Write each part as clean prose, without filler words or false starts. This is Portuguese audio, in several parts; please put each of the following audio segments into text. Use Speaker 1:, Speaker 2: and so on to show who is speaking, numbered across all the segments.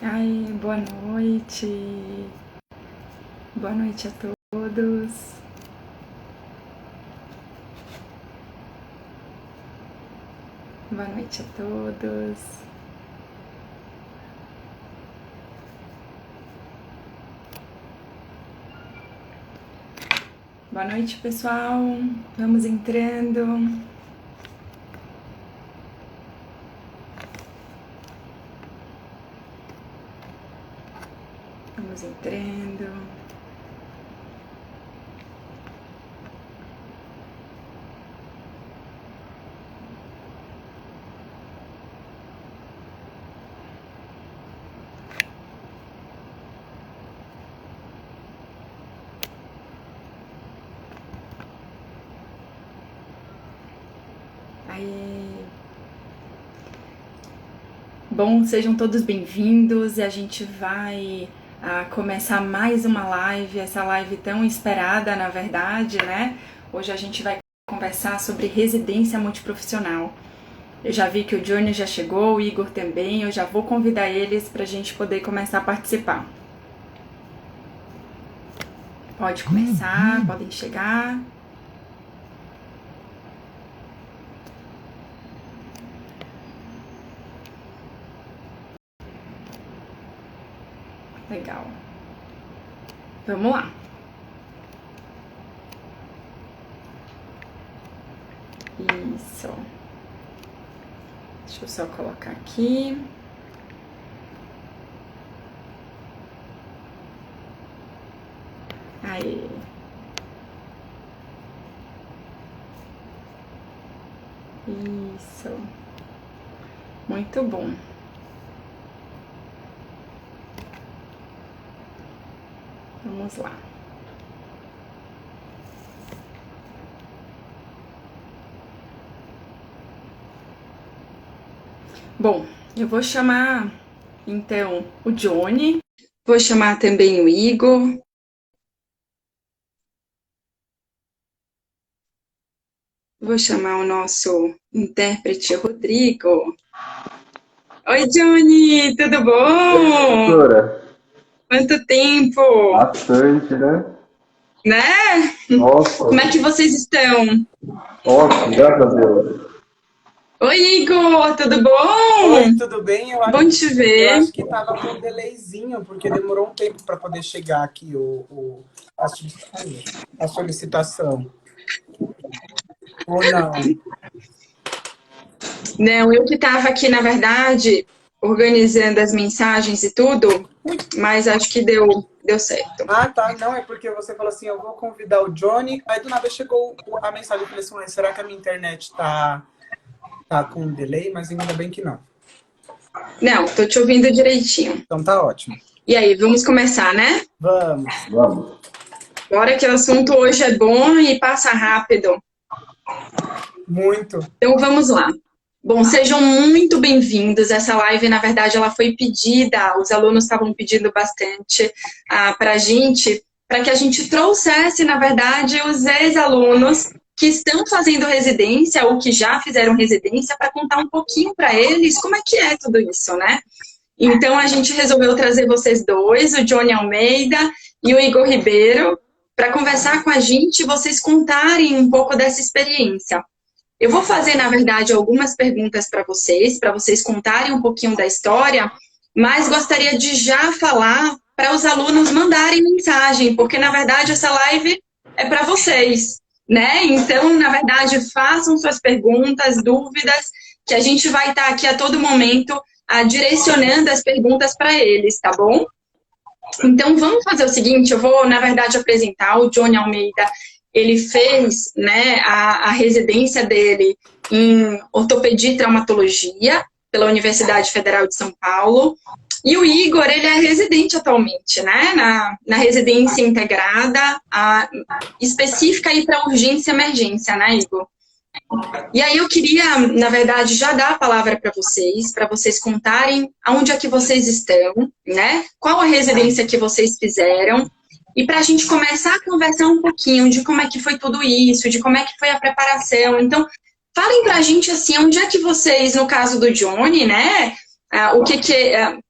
Speaker 1: Ai, boa noite. Boa noite a todos. Boa noite a todos. Boa noite, pessoal. Vamos entrando. Vamos entrando. Aí. Bom, sejam todos bem-vindos e a gente vai começar mais uma live, essa live tão esperada, na verdade, né? Hoje a gente vai conversar sobre residência multiprofissional. Eu já vi que o Johnny já chegou, o Igor também, eu já vou convidar eles para a gente poder começar a participar. Pode começar, podem chegar. Legal. Vamos lá. Isso. Deixa eu só colocar aqui. Aí. Isso. Muito bom. Vamos lá. Bom, eu vou chamar, então, o Johnny. Vou chamar também o Igor. Vou chamar o nosso intérprete Rodrigo. Oi, Johnny, tudo bom?
Speaker 2: Doutora,
Speaker 1: Quanto tempo?
Speaker 2: bastante, né?
Speaker 1: Né?
Speaker 2: Nossa,
Speaker 1: Como é que vocês estão?
Speaker 2: ótimo, graças a Deus.
Speaker 1: Oi, Igor, tudo bom?
Speaker 3: Oi, tudo bem?
Speaker 1: Bom te
Speaker 3: Eu
Speaker 1: ver.
Speaker 3: acho que tava com um delayzinho, porque demorou um tempo para poder chegar aqui a solicitação. Ou não?
Speaker 1: Não, eu que estava aqui, na verdade, organizando as mensagens e tudo, mas acho que deu certo.
Speaker 3: Ah, tá. Não, é porque você falou assim, eu vou convidar o Johnny. Aí do nada chegou a mensagem. Eu falei assim, mas será que a minha internet tá com um delay? Mas ainda bem que não.
Speaker 1: Não, tô te ouvindo direitinho.
Speaker 3: Então tá ótimo.
Speaker 1: E aí, vamos começar, né?
Speaker 3: Vamos.
Speaker 2: Vamos.
Speaker 1: Bora que o assunto hoje é bom e passa rápido.
Speaker 3: Muito.
Speaker 1: Então vamos lá. Bom, sejam muito bem-vindos. Essa live, na verdade, ela foi pedida, os alunos estavam pedindo bastante para a gente, para que a gente trouxesse, na verdade, os ex-alunos que estão fazendo residência ou que já fizeram residência para contar um pouquinho para eles como é que é tudo isso, né? Então, a gente resolveu trazer vocês dois, o Johnny Almeida e o Igor Ribeiro, para conversar com a gente e vocês contarem um pouco dessa experiência. Eu vou fazer, na verdade, algumas perguntas para vocês contarem um pouquinho da história, mas gostaria de já falar para os alunos mandarem mensagem, porque, na verdade, essa live é para vocês, né? Então, na verdade, façam suas perguntas, dúvidas, que a gente vai estar aqui a todo momento direcionando as perguntas para eles, tá bom? Então, vamos fazer o seguinte, eu vou, na verdade, apresentar o Johnny Almeida. Ele fez, né, a residência dele em ortopedia e traumatologia pela Universidade Federal de São Paulo. E o Igor, ele é residente atualmente, né, na residência integrada, específica aí para urgência e emergência, né, Igor? E aí eu queria, na verdade, já dar a palavra para vocês contarem aonde é que vocês estão, né? Qual a residência que vocês fizeram, e para a gente começar a conversar um pouquinho de como é que foi tudo isso, de como é que foi a preparação. Então, falem para a gente, assim, onde é que vocês, no caso do Johnny, né?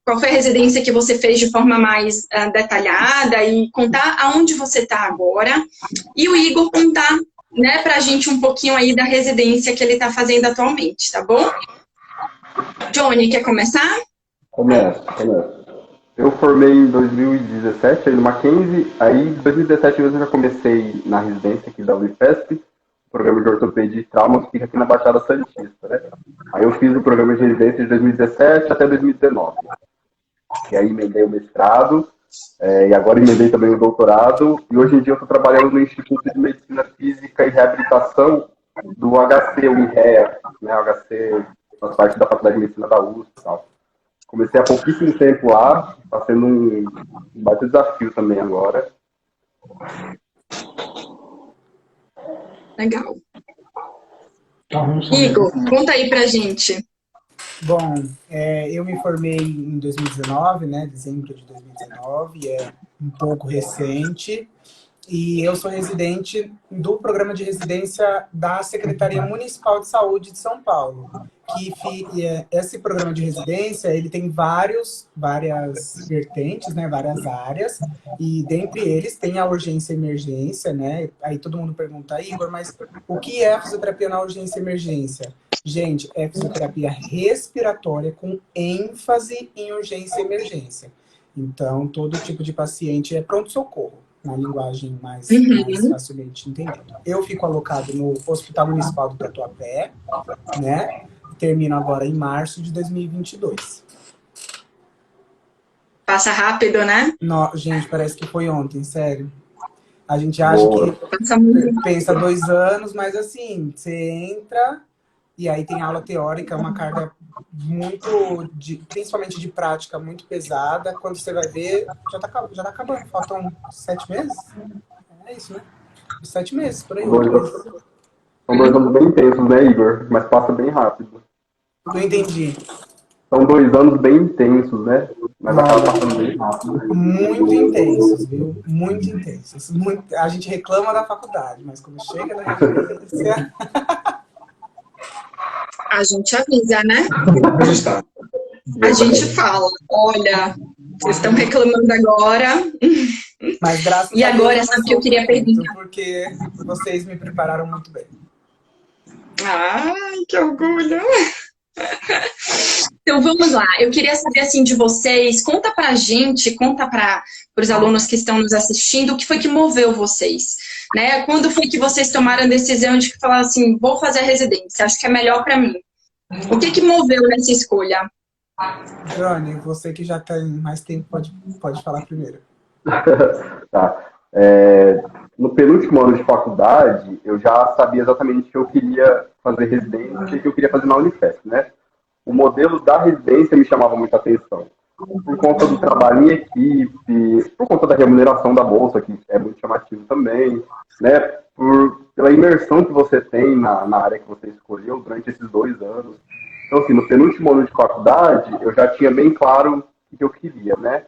Speaker 1: qual foi a residência que você fez de forma mais detalhada e contar aonde você está agora. E o Igor contar, né, pra gente um pouquinho aí da residência que ele está fazendo atualmente, tá bom? Johnny, quer começar?
Speaker 2: Começa. Eu formei em 2017 aí no Mackenzie, aí em 2017 eu já comecei na residência aqui da Unifesp, o programa de ortopedia e trauma que fica aqui na Baixada Santista, né? Aí eu fiz o programa de residência de 2017 até 2019. E aí emendei o mestrado, e agora emendei também o doutorado, e hoje em dia eu estou trabalhando no Instituto de Medicina Física e Reabilitação do HC, o INREA, né? O HC faz parte da Faculdade de Medicina da USP e tal. Comecei há pouquíssimo tempo lá, está sendo um baita desafio também agora.
Speaker 1: Legal. Igor, conta aí pra gente.
Speaker 3: Bom, eu me formei em 2019, né? Dezembro de 2019, é um pouco recente. E eu sou residente do programa de residência da Secretaria Municipal de Saúde de São Paulo. Esse programa de residência, ele tem várias vertentes, né, várias áreas, e dentre eles tem a urgência e emergência, né? Aí todo mundo pergunta, Igor, mas o que é a fisioterapia na urgência e emergência? Gente, é fisioterapia respiratória com ênfase em urgência e emergência. Então, todo tipo de paciente é pronto-socorro, na linguagem mais facilmente entendida. Eu fico alocado no Hospital Municipal do Tatuapé, né? Termino agora em março de 2022.
Speaker 1: Passa rápido, né?
Speaker 3: Gente, parece que foi ontem, sério. A gente acha que pensa 2 anos, mas assim, você entra e aí tem aula teórica, uma carga principalmente de prática, muito pesada. Quando você vai ver, já tá acabando. Faltam 7 meses? É isso, né? 7 meses, por aí.
Speaker 2: São 2 anos bem intensos, né, Igor? Mas passa bem rápido.
Speaker 3: Não entendi.
Speaker 2: São 2 anos bem intensos, né? Mas acaba passando bem rápido.
Speaker 3: Muito intensos, viu? Muito intensos. A gente reclama da faculdade, mas quando chega na residência...
Speaker 1: A gente avisa, né? A gente fala, olha, vocês estão reclamando agora.
Speaker 3: Mas graças
Speaker 1: e agora, sabe o que eu queria perguntar?
Speaker 3: Porque vocês me prepararam muito bem.
Speaker 1: Ai, que orgulho! Então vamos lá, eu queria saber assim de vocês, conta pra gente, conta para os alunos que estão nos assistindo, o que foi que moveu vocês, né? Quando foi que vocês tomaram a decisão de falar assim, vou fazer a residência, acho que é melhor para mim. O que moveu nessa escolha?
Speaker 3: Johnny, você que já tem mais tempo, pode falar primeiro.
Speaker 2: Tá. No penúltimo ano de faculdade, eu já sabia exatamente que eu queria fazer residência e que eu queria fazer na Unifesp, né? O modelo da residência me chamava muita atenção. Por conta do trabalho em equipe, por conta da remuneração da bolsa, que é muito chamativo também, né? Pela imersão que você tem na área que você escolheu durante esses 2 anos. Então, assim, no penúltimo ano de faculdade, eu já tinha bem claro o que eu queria, né?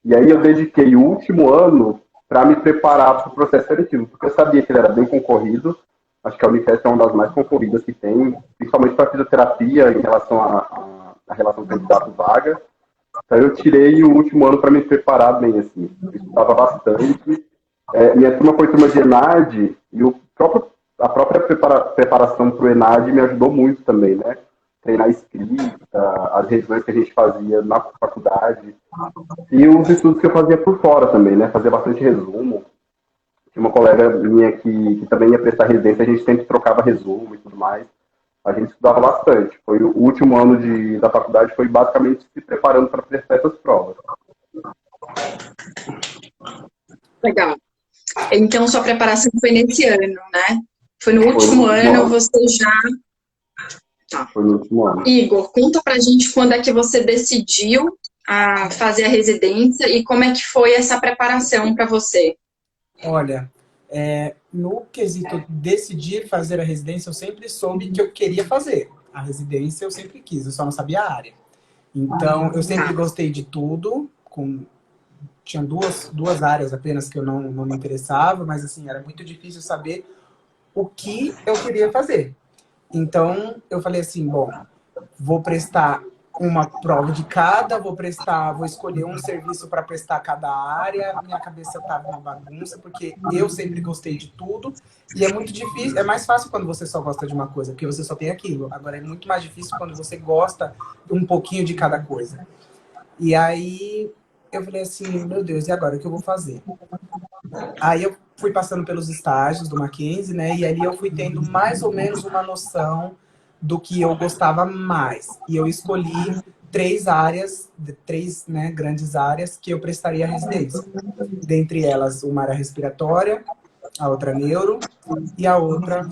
Speaker 2: E aí eu dediquei o último ano para me preparar para o processo seletivo, porque eu sabia que ele era bem concorrido. Acho que a Unifesp é uma das mais concorridas que tem, principalmente para fisioterapia, em relação à relação candidato-vaga. Então eu tirei o último ano para me preparar bem, assim. Eu estudava bastante. Minha turma foi turma de ENAD, e a própria preparação para o ENAD me ajudou muito também, né? Treinar escrita, as revisões que a gente fazia na faculdade, e os estudos que eu fazia por fora também, né? Fazia bastante resumo. Tinha uma colega minha que também ia prestar residência, a gente sempre trocava resumo e tudo mais. A gente estudava bastante. Foi o último ano da faculdade, foi basicamente se preparando para prestar essas provas.
Speaker 1: Legal. Então, sua preparação foi nesse ano, né? Foi no último ano, você já... Tá.
Speaker 2: Foi no último ano.
Speaker 1: Igor, conta pra gente quando é que você decidiu fazer a residência e como é que foi essa preparação para você?
Speaker 3: Olha, no quesito decidir fazer a residência, eu sempre soube que eu queria fazer. A residência eu sempre quis, eu só não sabia a área. Então, eu sempre gostei de tudo. Tinha duas áreas apenas que eu não me interessava, mas assim, era muito difícil saber o que eu queria fazer. Então, eu falei assim, bom, vou prestar uma prova de cada, vou escolher um serviço para prestar cada área. Minha cabeça estava uma bagunça, porque eu sempre gostei de tudo. E é muito difícil, é mais fácil quando você só gosta de uma coisa, porque você só tem aquilo. Agora é muito mais difícil quando você gosta um pouquinho de cada coisa. E aí eu falei assim, meu Deus, e agora o que eu vou fazer? Aí eu fui passando pelos estágios do Mackenzie, né? E ali eu fui tendo mais ou menos uma noção do que eu gostava mais. E eu escolhi três áreas, né, grandes áreas que eu prestaria residência. Dentre elas, uma área respiratória, a outra neuro, e a outra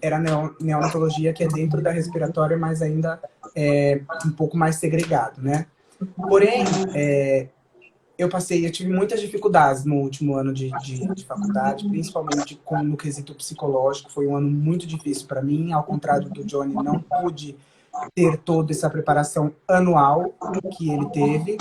Speaker 3: era neonatologia, que é dentro da respiratória, mas ainda um pouco mais segregado, né? Porém, eu tive muitas dificuldades no último ano de faculdade, principalmente no quesito psicológico. Foi um ano muito difícil para mim, ao contrário do Johnny, não pude ter toda essa preparação anual que ele teve.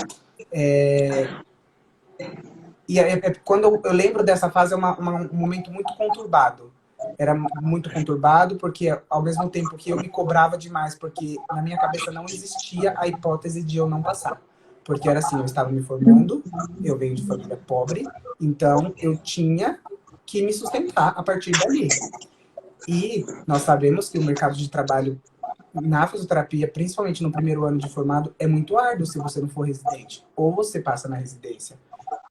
Speaker 3: Quando eu lembro dessa fase, é um momento muito conturbado. Era muito conturbado, porque ao mesmo tempo que eu me cobrava demais, porque na minha cabeça não existia a hipótese de eu não passar. Porque era assim, eu estava me formando, eu venho de família pobre, então eu tinha que me sustentar a partir dali. E nós sabemos que o mercado de trabalho na fisioterapia, principalmente no primeiro ano de formado, é muito árduo se você não for residente. Ou você passa na residência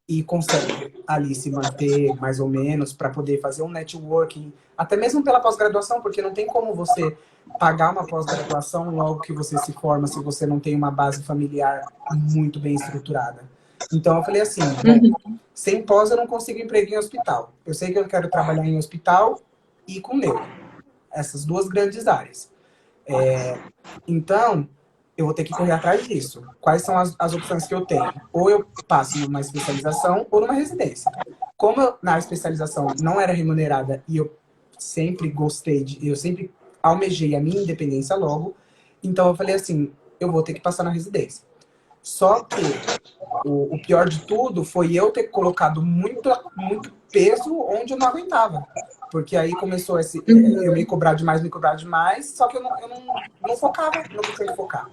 Speaker 3: e consegue ali se manter mais ou menos para poder fazer um networking, até mesmo pela pós-graduação, porque não tem como você pagar uma pós-graduação logo que você se forma se você não tem uma base familiar muito bem estruturada. Então eu falei assim, sem pós eu não consigo emprego em hospital. Eu sei que eu quero trabalhar em hospital e com neuro. Essas duas grandes áreas. Então, eu vou ter que correr atrás disso. Quais são as opções que eu tenho? Ou eu passo numa especialização ou numa residência. Como na especialização não era remunerada e eu sempre eu sempre almejei a minha independência logo, então eu falei assim, eu vou ter que passar na residência. Só que o pior de tudo foi eu ter colocado muito peso onde eu não aguentava. Porque aí começou eu me cobrar demais, só que eu não focava, não conseguia focar.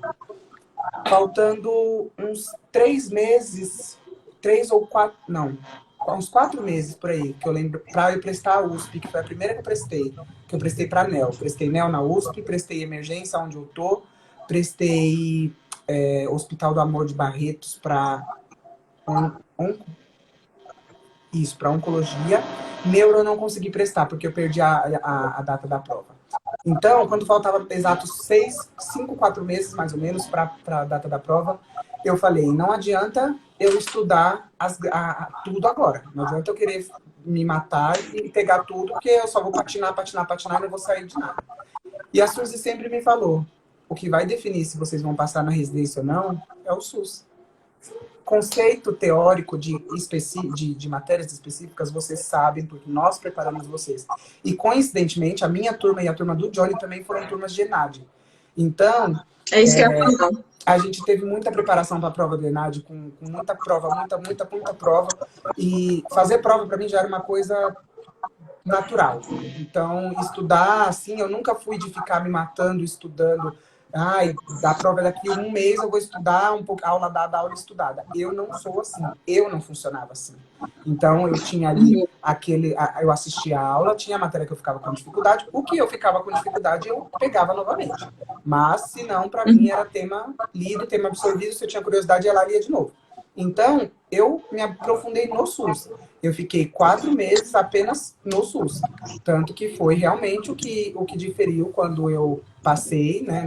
Speaker 3: Faltando uns 3 meses, 3 ou 4, não, uns 4 meses por aí, que eu lembro, para eu prestar a USP, que foi a primeira que eu prestei para NEL. Prestei NEL na USP, prestei emergência onde eu tô, prestei Hospital do Amor de Barretos para para oncologia. Neuro eu não consegui prestar, porque eu perdi a data da prova. Então, quando faltava exatos 5, 4 meses, mais ou menos, para a data da prova, eu falei, não adianta eu estudar tudo agora. Não adianta eu querer me matar e pegar tudo, porque eu só vou patinar e não vou sair de nada. E a Suzy sempre me falou, o que vai definir se vocês vão passar na residência ou não é o SUS. Conceito teórico de matérias específicas, vocês sabem, porque nós preparamos vocês. E, coincidentemente, a minha turma e a turma do Johnny também foram turmas de ENAD. Então,
Speaker 1: é isso que eu ia falar.
Speaker 3: A gente teve muita preparação para a prova do ENAD, com muita prova, muita prova. E fazer prova, para mim, já era uma coisa natural. Então, estudar, assim, eu nunca fui de ficar me matando, estudando. Da prova daqui 1 mês eu vou estudar um pouco, aula dada, aula estudada. Eu não sou assim, eu não funcionava assim. Então eu tinha ali eu assistia a aula, tinha a matéria que eu ficava com dificuldade, o que eu ficava com dificuldade eu pegava novamente. Mas se não, para mim era tema lido, tema absorvido, se eu tinha curiosidade, ela lia de novo. Então, eu me aprofundei no SUS. Eu fiquei 4 meses apenas no SUS. Tanto que foi realmente o que diferiu quando eu passei, né,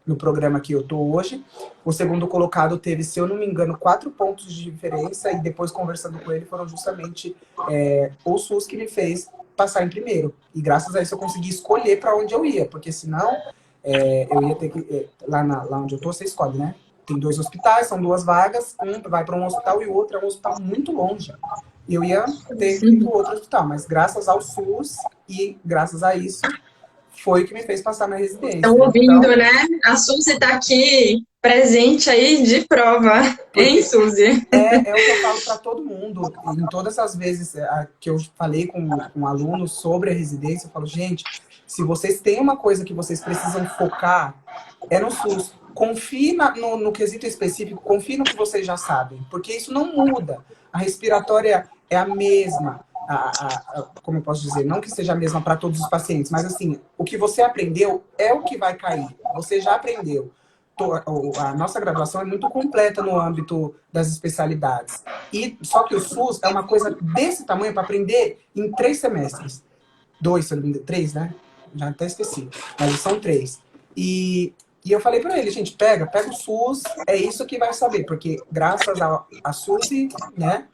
Speaker 3: no programa que eu estou hoje. O segundo colocado teve, se eu não me engano, 4 pontos de diferença, e depois, conversando com ele, foram justamente o SUS que me fez passar em primeiro. E graças a isso eu consegui escolher para onde eu ia, porque senão eu ia ter que... Lá onde eu estou, você escolhe, né? Tem 2 hospitais, são 2 vagas, um vai para um hospital e o outro é um hospital muito longe. Eu ia ter que ir para o outro hospital, mas graças ao SUS e graças a isso foi o que me fez passar na residência.
Speaker 1: Estão ouvindo, então, né? A Suzy está aqui presente aí de prova, hein, Suzy?
Speaker 3: É o que eu falo para todo mundo. Em todas as vezes que eu falei com alunos sobre a residência, eu falo, gente, Se vocês têm uma coisa que vocês precisam focar, é no SUS. Confie no quesito específico, confie no que vocês já sabem, porque isso não muda. A respiratória é a mesma, como eu posso dizer, não que seja a mesma para todos os pacientes, mas assim, o que você aprendeu é o que vai cair. Você já aprendeu. A nossa graduação é muito completa no âmbito das especialidades. Só que o SUS é uma coisa desse tamanho para aprender em 3 semestres. 2, se eu não me engano, 3, né? Já até esqueci. Mas são 3. E eu falei para ele, gente, pega o SUS, é isso que vai saber. Porque graças a SUSE, né,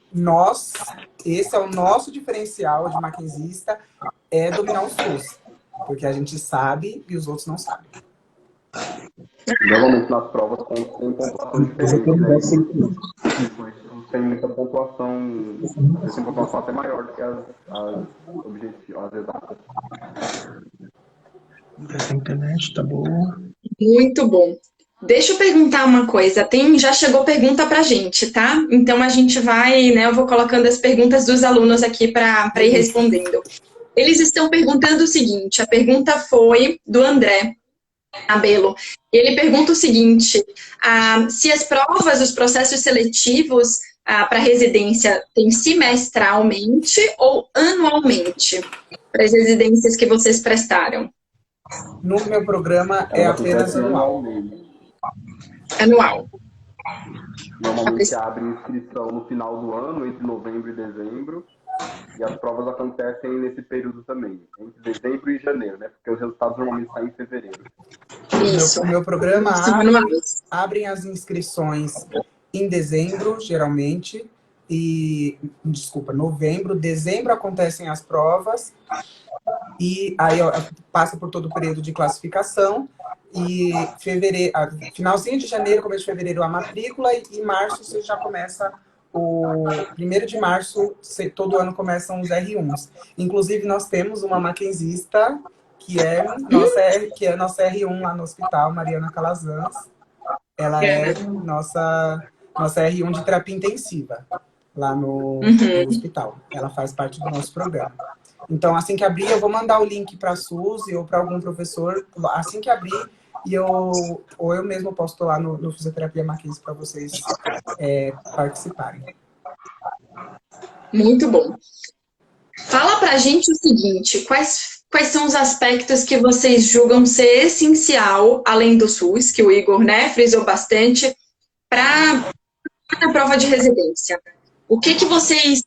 Speaker 3: esse é o nosso diferencial de maquinzista, é dominar o SUS. Porque a gente sabe e os outros não sabem.
Speaker 2: Normalmente nas provas tem pontuação diferente, né? Isso tem muita pontuação, tem pontuação até maior do que as exatas.
Speaker 4: A internet tá boa.
Speaker 1: Muito bom. Deixa eu perguntar uma coisa. Já chegou pergunta pra gente, tá? Então a gente vai, né? Eu vou colocando as perguntas dos alunos aqui para ir respondendo. Eles estão perguntando o seguinte: a pergunta foi do André Abelo. Ele pergunta o seguinte: se as provas, os processos seletivos para residência tem semestralmente ou anualmente para as residências que vocês prestaram?
Speaker 3: No meu programa é apenas anual.
Speaker 1: Anual.
Speaker 2: Normalmente abre inscrição no final do ano, entre novembro e dezembro, e as provas acontecem nesse período também, entre dezembro e janeiro, né? Porque os resultados normalmente saem em fevereiro.
Speaker 1: Isso.
Speaker 3: O meu programa abrem as inscrições em dezembro, geralmente, novembro. Dezembro acontecem as provas, e aí passa por todo o período de classificação, e fevereiro, finalzinho de janeiro, começo de fevereiro a matrícula, e em março você já começa, o 1º de março, todo ano começam os R1s. Inclusive, nós temos uma maquinzista que é nossa R1 lá no hospital, Mariana Calazans. Ela é nossa R1 de terapia intensiva lá no hospital. Ela faz parte do nosso programa. Então, assim que abrir, eu vou mandar o link para a Suzy ou para algum professor. Assim que abrir, ou eu mesmo posto lá no Fisioterapia Maquinz para vocês participarem.
Speaker 1: Muito bom. Fala pra gente o seguinte: quais são os aspectos que vocês julgam ser essencial, além do SUS, que o Igor, né, frisou bastante, para a prova de residência? O que vocês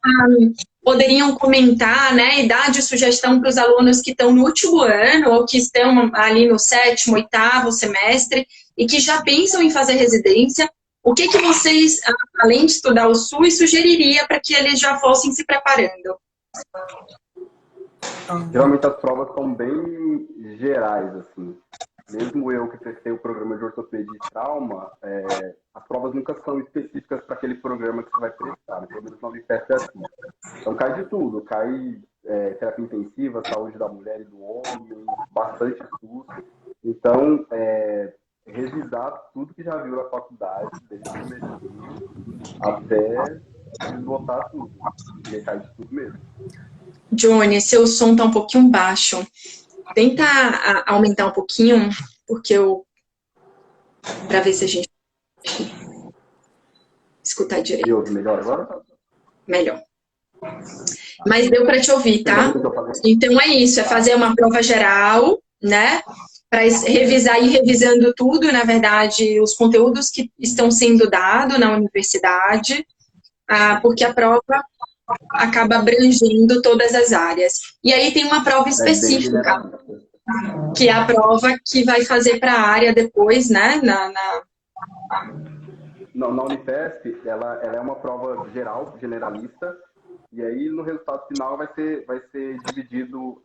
Speaker 1: poderiam comentar, né, e dar de sugestão para os alunos que estão no último ano ou que estão ali no 7º, 8º semestre e que já pensam em fazer residência? O que vocês, além de estudar o SUS, sugeriria para que eles já fossem se preparando?
Speaker 2: Geralmente as provas são bem gerais, assim. Mesmo eu que prestei o programa de ortopedia e trauma, as provas nunca são específicas para aquele programa que você vai prestar, né? Pelo menos na Unifesp é assim. Então cai de tudo, cai terapia intensiva, saúde da mulher e do homem, bastante estudo. Então, revisar tudo que já viu na faculdade, desde o primeiro até esgotar tudo. E cai de tudo mesmo.
Speaker 1: Johnny, seu som tá um pouquinho baixo. Tenta aumentar um pouquinho, para ver se a gente escutar direito.
Speaker 2: Me ouve melhor agora?
Speaker 1: Melhor. Mas deu para te ouvir, tá? Então é isso, é fazer uma prova geral, né? Para revisar e revisando tudo, na verdade, os conteúdos que estão sendo dados na universidade, porque a prova acaba abrangendo todas as áreas. E aí tem uma prova específica, que é a prova que vai fazer para a área depois, né?
Speaker 2: Na Unifesp, ela é uma prova geral, generalista, e aí no resultado final vai ser dividido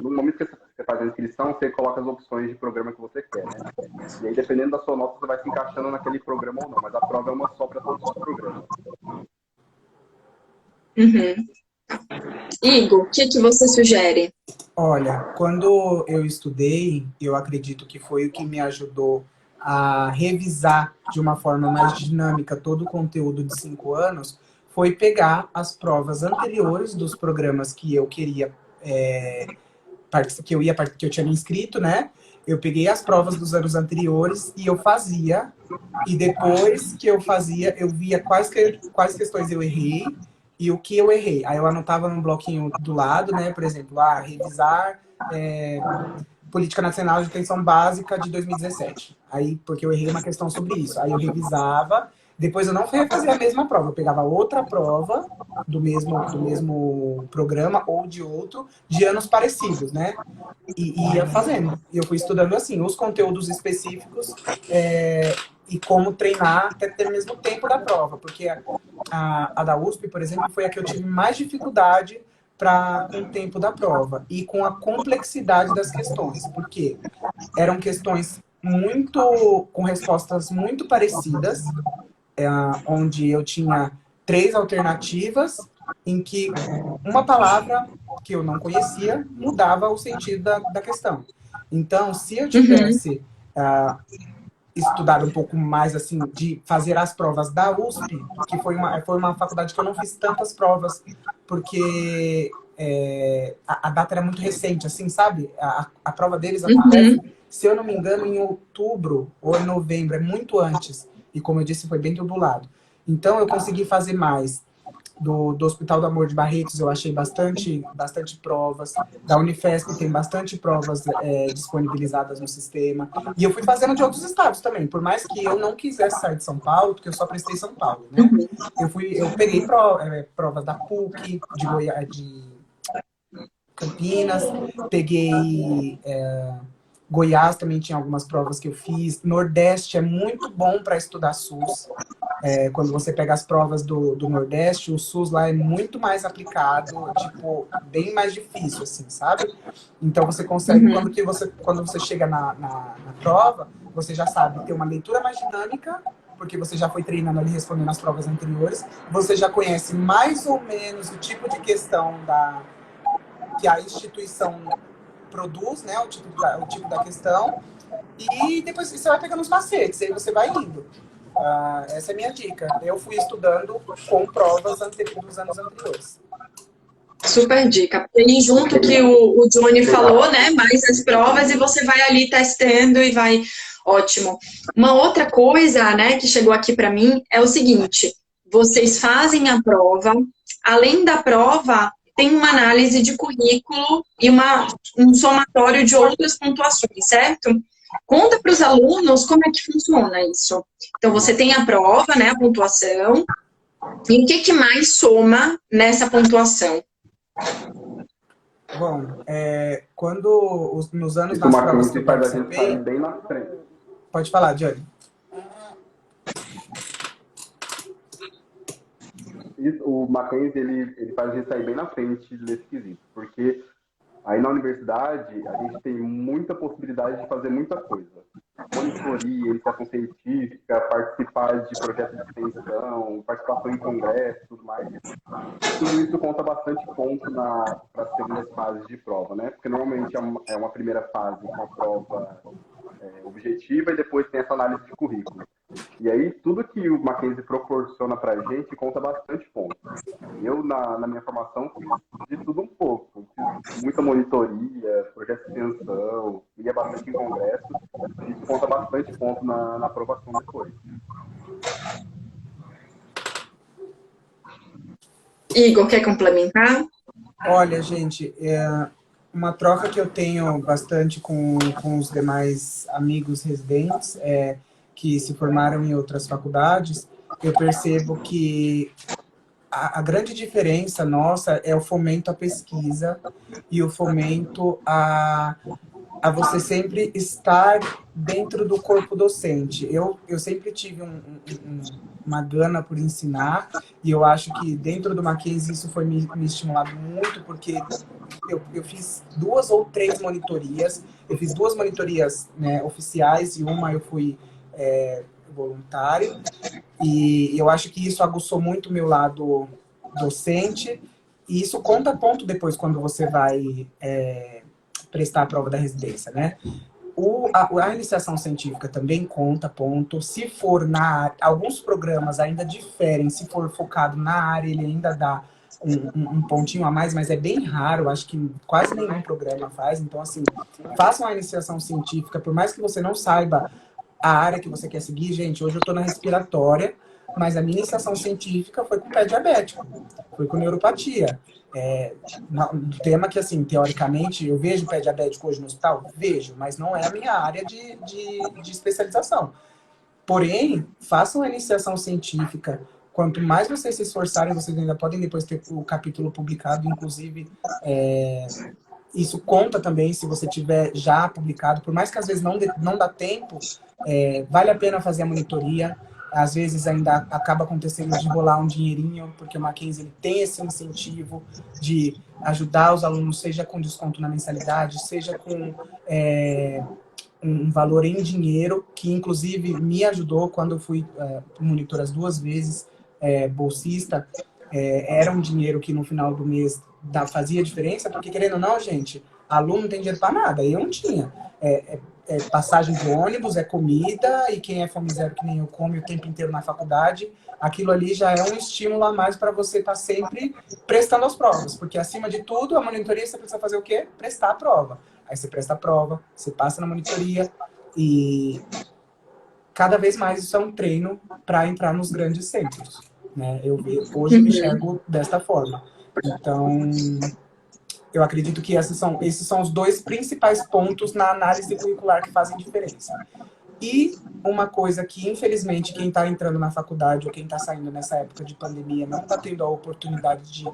Speaker 2: no momento que você faz a inscrição, você coloca as opções de programa que você quer, né? E aí, dependendo da sua nota, você vai se encaixando naquele programa ou não, mas a prova é uma só para todos os programas.
Speaker 1: Igor, o que você sugere?
Speaker 3: Olha, quando eu estudei, eu acredito que foi o que me ajudou a revisar de uma forma mais dinâmica todo o conteúdo de 5 anos, foi pegar as provas anteriores dos programas que eu queria que eu tinha me inscrito, né? Eu peguei as provas dos anos anteriores e eu fazia. E depois que eu fazia, eu via quais questões eu errei e o que eu errei. Aí eu anotava num bloquinho do lado, né? Por exemplo, revisar Política Nacional de Atenção Básica de 2017. Aí, porque eu errei uma questão sobre isso. Aí eu revisava, depois eu não fazia a mesma prova, eu pegava outra prova do mesmo programa ou de outro, de anos parecidos, né? E ia fazendo. E eu fui estudando assim, os conteúdos específicos e como treinar até ter o mesmo tempo da prova. Porque a da USP, por exemplo, foi a que eu tive mais dificuldade com o tempo da prova e com a complexidade das questões. Porque eram questões com respostas muito parecidas, onde eu tinha 3 alternativas em que uma palavra que eu não conhecia mudava o sentido da questão. Então, se eu tivesse estudado um pouco mais, assim, de fazer as provas da USP, que foi uma faculdade que eu não fiz tantas provas, porque a data era muito recente, assim, sabe? A prova deles acontece, se eu não me engano, em outubro ou em novembro, é muito antes. E como eu disse, foi bem tribulado. Então, eu consegui fazer mais do Hospital do Amor de Barretos, eu achei bastante provas. Da Unifesp tem bastante provas disponibilizadas no sistema. E eu fui fazendo de outros estados também. Por mais que eu não quisesse sair de São Paulo, porque eu só prestei São Paulo, né? Eu peguei provas da PUC, de Campinas, peguei... Goiás também tinha algumas provas que eu fiz. Nordeste é muito bom para estudar SUS. Quando você pega as provas do Nordeste, o SUS lá é muito mais aplicado, tipo, bem mais difícil, assim, sabe? Então você consegue, quando você chega na prova, você já sabe ter uma leitura mais dinâmica, porque você já foi treinando ali respondendo as provas anteriores, você já conhece mais ou menos o tipo de questão que a instituição produz, né, o tipo da questão, e depois você vai pegando os macetes, aí você vai indo. Essa é a minha dica. Eu fui estudando com provas dos anos anteriores.
Speaker 1: Super dica. E junto que o Johnny falou, né, mais as provas e você vai ali testando e vai... Ótimo. Uma outra coisa, né, que chegou aqui para mim é o seguinte, vocês fazem a prova, além da prova, tem uma análise de currículo e um somatório de outras pontuações, certo? Conta para os alunos como é que funciona isso. Então, você tem a prova, né, a pontuação, e o que mais soma nessa pontuação?
Speaker 3: Bom, nos anos das provas que eu participei...
Speaker 2: bem na frente.
Speaker 3: Pode falar, Johnny.
Speaker 2: O Mackenzie, ele faz a gente sair bem na frente desse quesito, porque aí na universidade a gente tem muita possibilidade de fazer muita coisa. Monitoria, iniciação científica, participar de projetos de extensão, participação em congresso, tudo mais. Tudo isso conta bastante ponto para as segundas fases de prova, né? Porque normalmente é uma primeira fase com a prova objetiva e depois tem essa análise de currículo. E aí, tudo que o Mackenzie proporciona para a gente conta bastante ponto. Eu, na minha formação, fiz de tudo um pouco. Fiz muita monitoria, projeto de extensão, ia bastante em congresso. Isso conta bastante ponto na aprovação depois.
Speaker 1: Igor, quer complementar?
Speaker 3: Olha, gente, uma troca que eu tenho bastante com os demais amigos residentes que se formaram em outras faculdades, eu percebo que a grande diferença nossa é o fomento à pesquisa e o fomento a você sempre estar dentro do corpo docente. Eu sempre tive uma gana por ensinar, e eu acho que dentro do Mackenzie isso foi me estimulado muito, porque eu fiz 2 ou 3 monitorias. Eu fiz 2 monitorias, né, oficiais, e uma eu fui voluntário, e eu acho que isso aguçou muito o meu lado docente, e isso conta ponto depois quando você vai prestar a prova da residência, né? A iniciação científica também conta ponto. Se for alguns programas ainda diferem, se for focado na área, ele ainda dá um pontinho a mais, mas é bem raro, acho que quase nenhum programa faz. Então, assim, façam a iniciação científica, por mais que você não saiba a área que você quer seguir. Gente, hoje eu estou na respiratória, mas a minha iniciação científica foi com pé diabético, foi com neuropatia. Um tema que, assim, teoricamente, eu vejo pé diabético hoje no hospital? Vejo, mas não é a minha área de especialização. Porém, façam a iniciação científica. Quanto mais vocês se esforçarem, vocês ainda podem depois ter o capítulo publicado, inclusive, isso conta também se você tiver já publicado, por mais que às vezes não dá tempo, vale a pena fazer a monitoria. Às vezes ainda acaba acontecendo de rolar um dinheirinho, porque o Mackenzie ele tem esse incentivo de ajudar os alunos, seja com desconto na mensalidade, seja com um valor em dinheiro, que inclusive me ajudou quando eu fui monitor as 2 vezes, bolsista. Era um dinheiro que no final do mês fazia diferença, porque querendo ou não, gente, aluno não tem dinheiro para nada, eu não tinha. Passagem de ônibus, comida, e quem é fome zero que nem eu come o tempo inteiro na faculdade, aquilo ali já é um estímulo a mais para você estar sempre prestando as provas, porque acima de tudo, a monitoria você precisa fazer o quê? Prestar a prova. Aí você presta a prova, você passa na monitoria, e cada vez mais isso é um treino para entrar nos grandes centros. Né? Hoje eu me enxergo desta forma. Então, eu acredito que esses são os 2 principais pontos na análise curricular que fazem diferença. E uma coisa que, infelizmente, quem está entrando na faculdade ou quem está saindo nessa época de pandemia não está tendo a oportunidade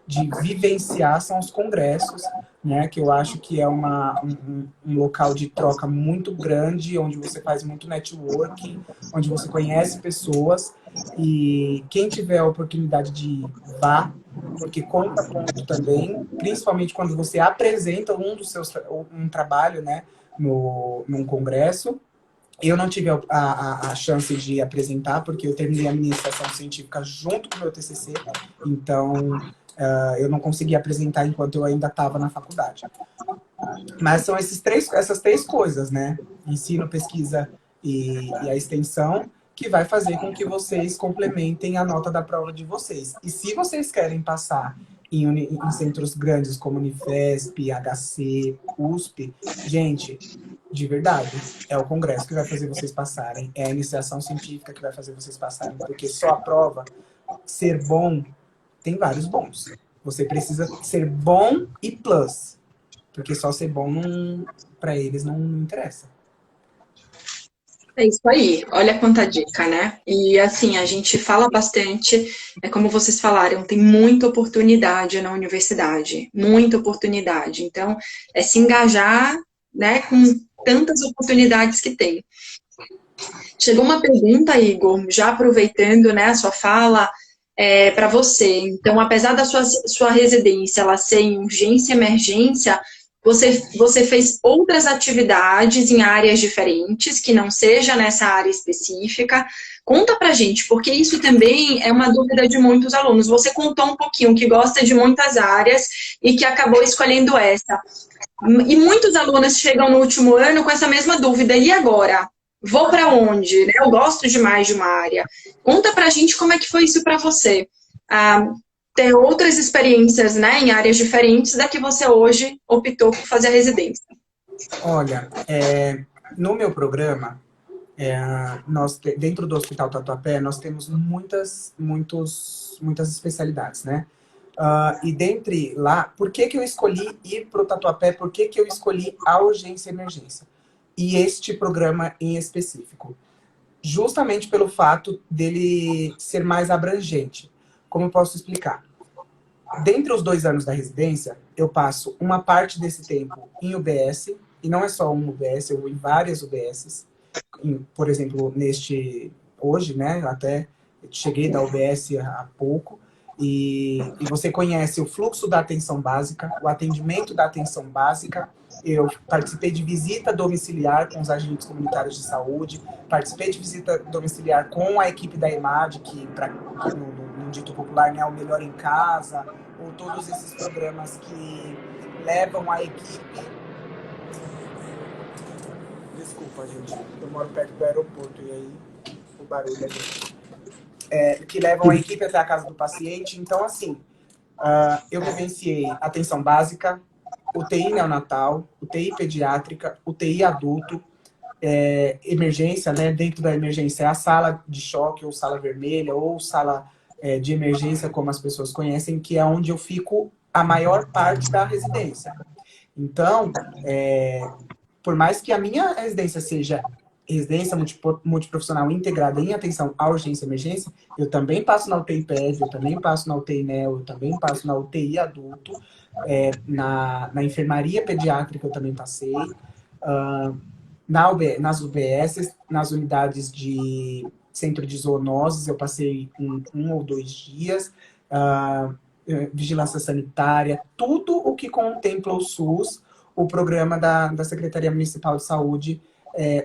Speaker 3: de vivenciar são os congressos, né? Que eu acho que é um local de troca muito grande, onde você faz muito networking, onde você conhece pessoas. E quem tiver a oportunidade de ir, vá, porque conta ponto também, principalmente quando você apresenta um trabalho, né, num congresso. Eu não tive a chance de apresentar, porque eu terminei a minha iniciação científica junto com o meu TCC, então eu não consegui apresentar enquanto eu ainda estava na faculdade. Mas são essas 3 coisas, né? Ensino, pesquisa e a extensão, que vai fazer com que vocês complementem a nota da prova de vocês. E se vocês querem passar em centros grandes como Unifesp, HC, USP, gente, de verdade, é o congresso que vai fazer vocês passarem, é a iniciação científica que vai fazer vocês passarem, porque só a prova, ser bom, tem vários bons. Você precisa ser bom e plus, porque só ser bom para eles não interessa.
Speaker 1: É isso aí, olha quanta dica, né? E assim, a gente fala bastante, como vocês falaram, tem muita oportunidade na universidade, muita oportunidade. Então, é se engajar, né, com tantas oportunidades que tem. Chegou uma pergunta, Igor, já aproveitando, né, a sua fala, para você. Então, apesar da sua residência ela ser em urgência e emergência, você fez outras atividades em áreas diferentes, que não seja nessa área específica. Conta pra gente, porque isso também é uma dúvida de muitos alunos. Você contou um pouquinho que gosta de muitas áreas e que acabou escolhendo essa. E muitos alunos chegam no último ano com essa mesma dúvida. E agora? Vou para onde? Né? Eu gosto de mais de uma área. Conta pra gente como é que foi isso para você. Ter outras experiências, né, em áreas diferentes da que você hoje optou por fazer a residência.
Speaker 3: Olha, no meu programa, dentro do Hospital Tatuapé, nós temos muitas especialidades, né? E dentre lá, por que eu escolhi ir para o Tatuapé? Por que eu escolhi a urgência e emergência? E este programa em específico? Justamente pelo fato dele ser mais abrangente. Como eu posso explicar? Dentre os 2 anos da residência, eu passo uma parte desse tempo em UBS, e não é só um UBS, eu vou em várias UBSs. Por exemplo, hoje, né, até cheguei da UBS há pouco, e você conhece o fluxo da atenção básica, o atendimento da atenção básica. Eu participei de visita domiciliar com os agentes comunitários de saúde, participei de visita domiciliar com a equipe da EMAD, que no dito popular, né, o Melhor em Casa, ou todos esses programas que levam a equipe... Desculpa, gente, eu moro perto do aeroporto e aí o barulho é grande. Que levam a equipe até a casa do paciente. Então, assim, Eu vivenciei atenção básica, UTI neonatal, UTI pediátrica, UTI adulto, emergência, né? Dentro da emergência é a sala de choque, ou sala vermelha, ou sala de emergência, como as pessoas conhecem, que é onde eu fico a maior parte da residência. Então, por mais que a minha residência seja residência multiprofissional integrada em atenção à urgência e emergência, eu também passo na UTI PED, eu também passo na UTI NEO, eu também passo na UTI adulto, na enfermaria pediátrica eu também passei, nas UBS, nas unidades de centro de zoonoses, eu passei um ou 2 dias, vigilância sanitária, tudo o que contempla o SUS, o programa da Secretaria Municipal de Saúde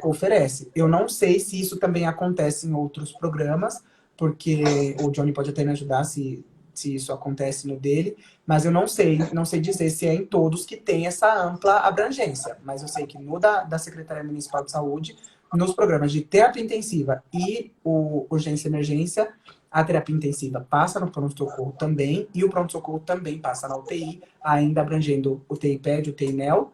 Speaker 3: oferece. Eu não sei se isso também acontece em outros programas, porque o Johnny pode até me ajudar se isso acontece no dele, mas eu não sei dizer se é em todos que tem essa ampla abrangência, mas eu sei que no da Secretaria Municipal de Saúde, nos programas de terapia intensiva e urgência e emergência, a terapia intensiva passa no pronto-socorro também, e o pronto-socorro também passa na UTI, ainda abrangendo UTI PED, UTI NEO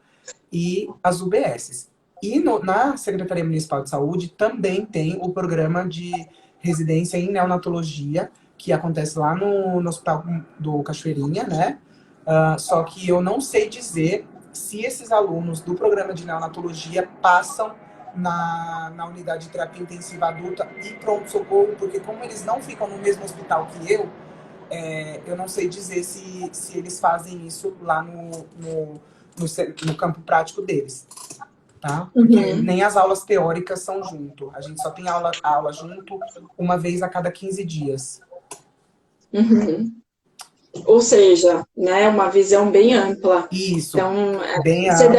Speaker 3: e as UBSs. E na Secretaria Municipal de Saúde também tem o programa de residência em neonatologia, que acontece lá no Hospital do Cachoeirinha, né? Só que eu não sei dizer se esses alunos do programa de neonatologia passam na unidade de terapia intensiva adulta e pronto-socorro, porque como eles não ficam no mesmo hospital que eu não sei dizer se eles fazem isso lá no campo prático deles. Tá? Porque nem as aulas teóricas são junto. A gente só tem aula junto uma vez a cada 15 dias.
Speaker 1: Ou seja, né, uma visão bem ampla.
Speaker 3: Isso.
Speaker 1: Então,
Speaker 3: bem
Speaker 1: você
Speaker 3: ampla.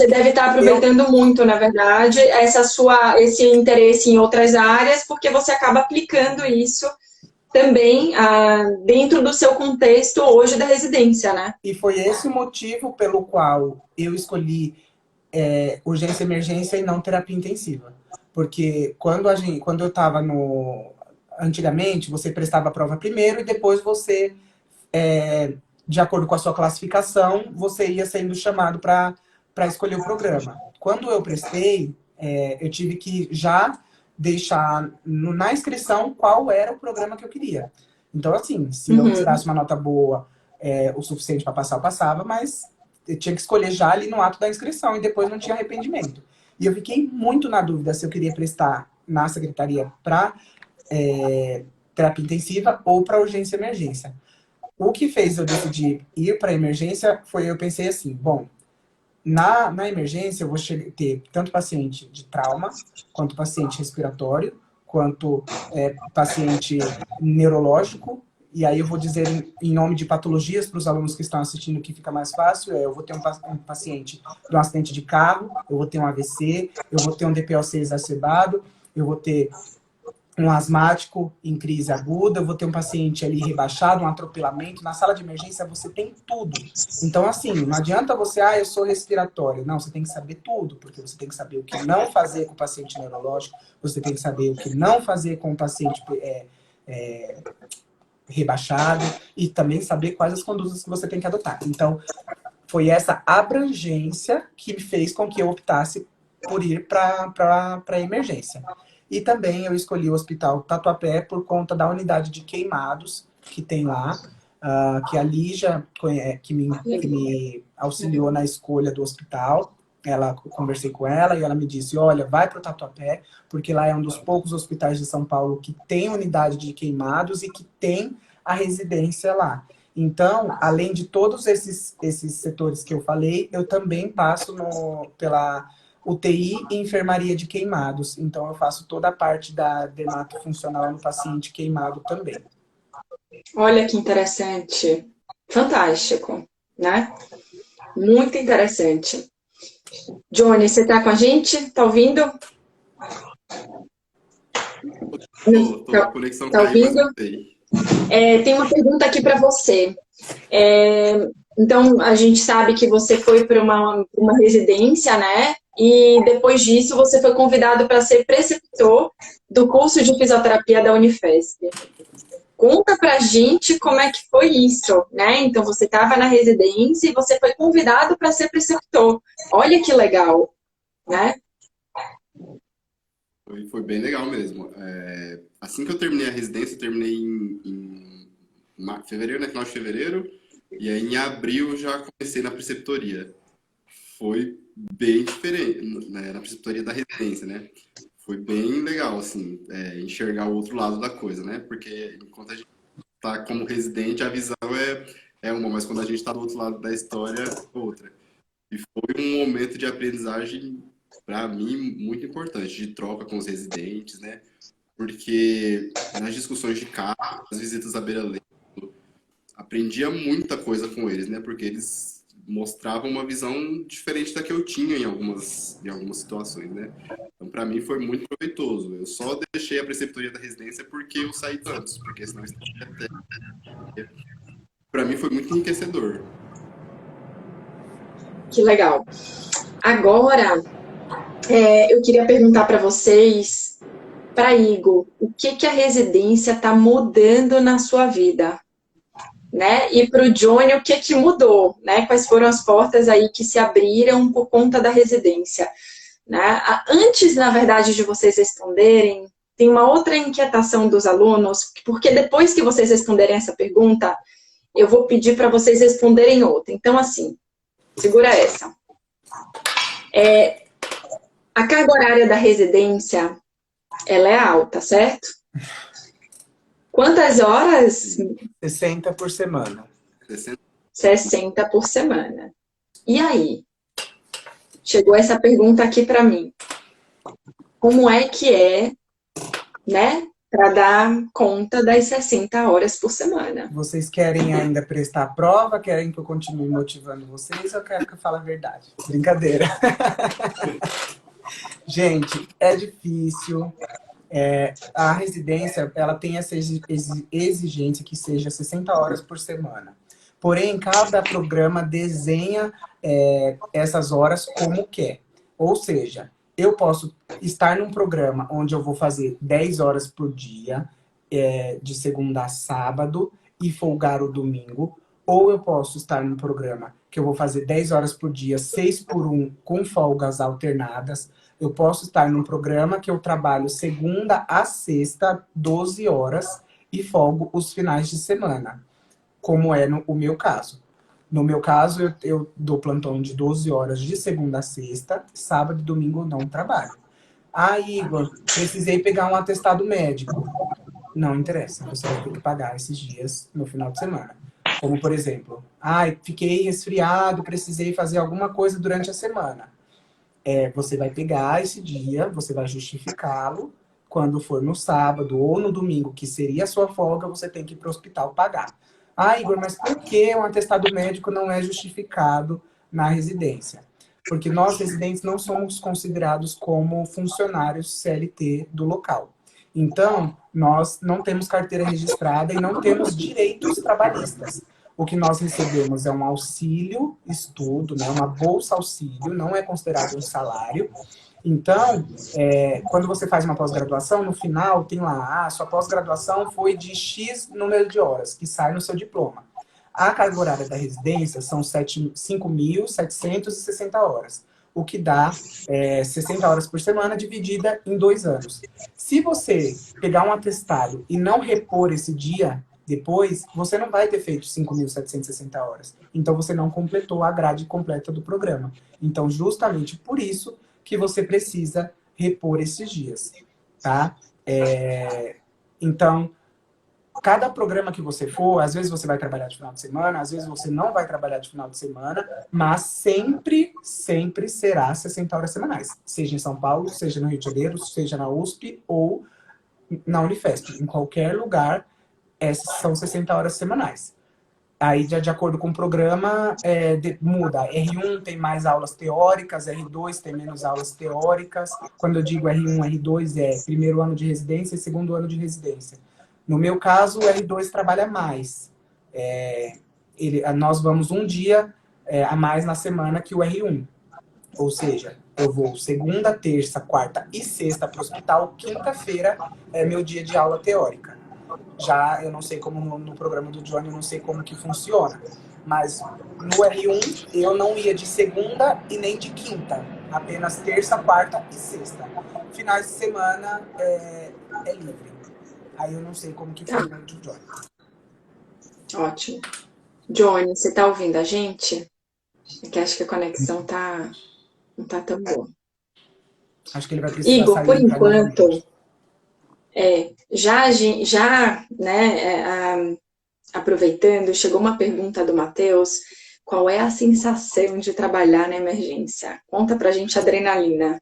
Speaker 1: deve estar aproveitando muito, na verdade, esse interesse em outras áreas, porque você acaba aplicando isso também dentro do seu contexto hoje da residência, né?
Speaker 3: E foi esse o motivo pelo qual eu escolhi urgência e emergência e não terapia intensiva. Porque quando eu estava antigamente, você prestava a prova primeiro e depois você, de acordo com a sua classificação, você ia sendo chamado para escolher o programa. Quando eu prestei, eu tive que já deixar na inscrição qual era o programa que eu queria. Então, assim, se eu tirasse uma nota boa o suficiente para passar, eu passava, mas eu tinha que escolher já ali no ato da inscrição e depois não tinha arrependimento. E eu fiquei muito na dúvida se eu queria prestar na secretaria para terapia intensiva ou para urgência e emergência. O que fez eu decidir ir para emergência foi, eu pensei assim, bom, na emergência eu vou ter tanto paciente de trauma, quanto paciente respiratório, quanto paciente neurológico. E aí eu vou dizer em nome de patologias para os alunos que estão assistindo que fica mais fácil. Eu vou ter um paciente de um acidente de carro, eu vou ter um AVC, eu vou ter um DPOC exacerbado, eu vou ter um asmático em crise aguda, eu vou ter um paciente ali rebaixado, um atropelamento. Na sala de emergência você tem tudo. Então, assim, não adianta você, eu sou respiratório. Não, você tem que saber tudo, porque você tem que saber o que não fazer com o paciente neurológico, você tem que saber o que não fazer com o paciente rebaixado e também saber quais as condutas que você tem que adotar. Então, foi essa abrangência que me fez com que eu optasse por ir para a emergência. E também eu escolhi o Hospital Tatuapé por conta da unidade de queimados que tem lá, que a Lígia, que me auxiliou na escolha do hospital. Conversei com ela e ela me disse, olha, vai para o Tatuapé, porque lá é um dos poucos hospitais de São Paulo que tem unidade de queimados e que tem a residência lá. Então, além de todos esses setores que eu falei, eu também passo pela UTI e enfermaria de queimados. Então, eu faço toda a parte da dermatofuncional no paciente queimado também.
Speaker 1: Olha que interessante. Fantástico, né? Muito interessante. Johnny, você está com a gente? Está ouvindo?
Speaker 5: Tô, a conexão
Speaker 1: tá
Speaker 5: caiu,
Speaker 1: ouvindo?
Speaker 5: mas
Speaker 1: tem uma pergunta aqui para você. Então, a gente sabe que você foi para uma residência, né? E depois disso, você foi convidado para ser preceptor do curso de fisioterapia da Unifesp. Conta pra gente como é que foi isso, né? Então, você estava na residência e você foi convidado para ser preceptor. Olha que legal, né?
Speaker 5: Foi bem legal mesmo. Assim que eu terminei a residência, eu terminei em fevereiro, né? Final de fevereiro. E aí, em abril, eu já comecei na preceptoria. Foi bem diferente, né, na preceptoria da residência, né? Foi bem legal, assim, enxergar o outro lado da coisa, né? Porque enquanto a gente tá como residente, a visão é uma, mas quando a gente tá do outro lado da história, é outra. E foi um momento de aprendizagem, para mim, muito importante, de troca com os residentes, né? Porque nas discussões de casa, as visitas à beira-leito, aprendia muita coisa com eles, né? Porque eles mostravam uma visão diferente da que eu tinha em algumas situações, né? Então, para mim, foi muito proveitoso. Eu só deixei a preceptoria da residência porque eu saí antes, porque senão eu estaria até... Para mim, foi muito enriquecedor.
Speaker 1: Que legal. Agora, eu queria perguntar para vocês, para Igor, o que a residência está mudando na sua vida? Né? E para o Johnny, o que mudou? Né? Quais foram as portas aí que se abriram por conta da residência? Né? Antes, na verdade, de vocês responderem, tem uma outra inquietação dos alunos, porque depois que vocês responderem essa pergunta, eu vou pedir para vocês responderem outra. Então, assim, segura essa. A carga horária da residência, ela é alta, certo? Quantas horas?
Speaker 3: 60 por semana.
Speaker 1: 60 por semana. E aí? Chegou essa pergunta aqui para mim. Como é que né, para dar conta das 60 horas por semana?
Speaker 3: Vocês querem ainda prestar a prova? Querem que eu continue motivando vocês ou querem que eu fale a verdade? Brincadeira. Gente, é difícil. A residência, ela tem essa exigência que seja 60 horas por semana. Porém, cada programa desenha essas horas como quer. Ou seja, eu posso estar num programa onde eu vou fazer 10 horas por dia, de segunda a sábado, e folgar o domingo. Ou eu posso estar num programa que eu vou fazer 10 horas por dia, 6 por 1, com folgas alternadas. Eu posso estar num programa que eu trabalho segunda a sexta, 12 horas, e folgo os finais de semana, como é o meu caso. No meu caso, eu dou plantão de 12 horas de segunda a sexta, sábado e domingo eu não trabalho. Ah, Igor, precisei pegar um atestado médico. Não interessa, você vai ter que pagar esses dias no final de semana. Como, por exemplo, fiquei resfriado, precisei fazer alguma coisa durante a semana. Você vai pegar esse dia, você vai justificá-lo. Quando for no sábado ou no domingo, que seria a sua folga, você tem que ir para o hospital pagar. Igor, mas por que um atestado médico não é justificado na residência? Porque nós, residentes, não somos considerados como funcionários CLT do local. Então, nós não temos carteira registrada e não temos direitos trabalhistas. O que nós recebemos é um auxílio estudo, né? Uma bolsa auxílio, não é considerado um salário. Então, quando você faz uma pós-graduação, no final tem lá, sua pós-graduação foi de X número de horas, que sai no seu diploma. A carga horária da residência são 5.760 horas, o que dá 60 horas por semana dividida em 2 anos. Se você pegar um atestado e não repor esse dia depois, você não vai ter feito 5.760 horas. Então, você não completou a grade completa do programa. Então, justamente por isso que você precisa repor esses dias, tá? Então, cada programa que você for, às vezes você vai trabalhar de final de semana, às vezes você não vai trabalhar de final de semana, mas sempre, sempre será 60 horas semanais. Seja em São Paulo, seja no Rio de Janeiro, seja na USP ou na Unifesp. Em qualquer lugar, essas são 60 horas semanais. Aí, de acordo com o programa, muda. R1 tem mais aulas teóricas, R2 tem menos aulas teóricas. Quando eu digo R1, R2 é primeiro ano de residência e segundo ano de residência. No meu caso, o R2 trabalha mais. Nós vamos um dia a mais na semana que o R1. Ou seja, eu vou segunda, terça, quarta e sexta para o hospital. Quinta-feira é meu dia de aula teórica. Já eu não sei como no programa do Johnny, eu não sei como que funciona. Mas no R1 eu não ia de segunda e nem de quinta. Apenas terça, quarta e sexta. Finais de semana é livre. Aí eu não sei como que foi no do Johnny.
Speaker 1: Ótimo. Johnny, você tá ouvindo a gente? É que acho que a conexão não tá tão boa.
Speaker 3: Acho que ele vai precisar
Speaker 1: Igor,
Speaker 3: sair
Speaker 1: por
Speaker 3: e entrar
Speaker 1: enquanto,
Speaker 3: novamente.
Speaker 1: aproveitando, chegou uma pergunta do Matheus. Qual é a sensação de trabalhar na emergência? Conta pra gente a adrenalina.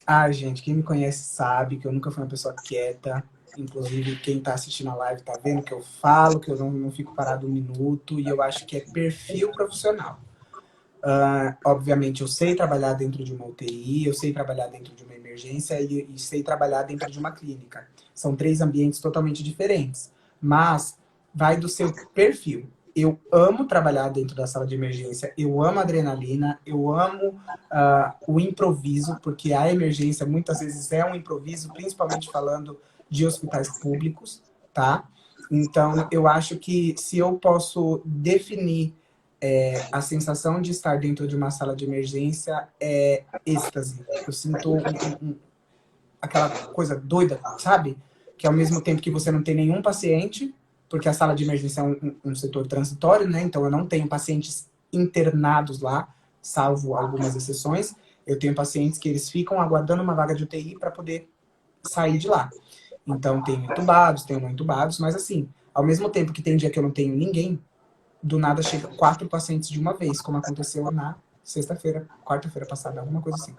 Speaker 3: Ah, gente, quem me conhece sabe que eu nunca fui uma pessoa quieta. Inclusive, quem tá assistindo a live tá vendo que eu falo, que eu não fico parado um minuto. E eu acho que é perfil profissional. Obviamente, eu sei trabalhar dentro de uma UTI, eu sei trabalhar dentro de uma emergência e sei trabalhar dentro de uma clínica. São 3 ambientes totalmente diferentes. Mas vai do seu perfil. Eu amo trabalhar dentro da sala de emergência, eu amo adrenalina, eu amo o improviso, porque a emergência muitas vezes é um improviso, principalmente falando de hospitais públicos, tá? Então, eu acho que se eu posso definir a sensação de estar dentro de uma sala de emergência é êxtase. Eu sinto aquela coisa doida, sabe? Que ao mesmo tempo que você não tem nenhum paciente, porque a sala de emergência é um setor transitório, né? Então eu não tenho pacientes internados lá, salvo algumas exceções. Eu tenho pacientes que eles ficam aguardando uma vaga de UTI para poder sair de lá. Então tenho entubados, tenho não entubados, mas assim, ao mesmo tempo que tem dia que eu não tenho ninguém, do nada chega 4 pacientes de uma vez, como aconteceu na sexta-feira, quarta-feira passada, alguma coisa assim.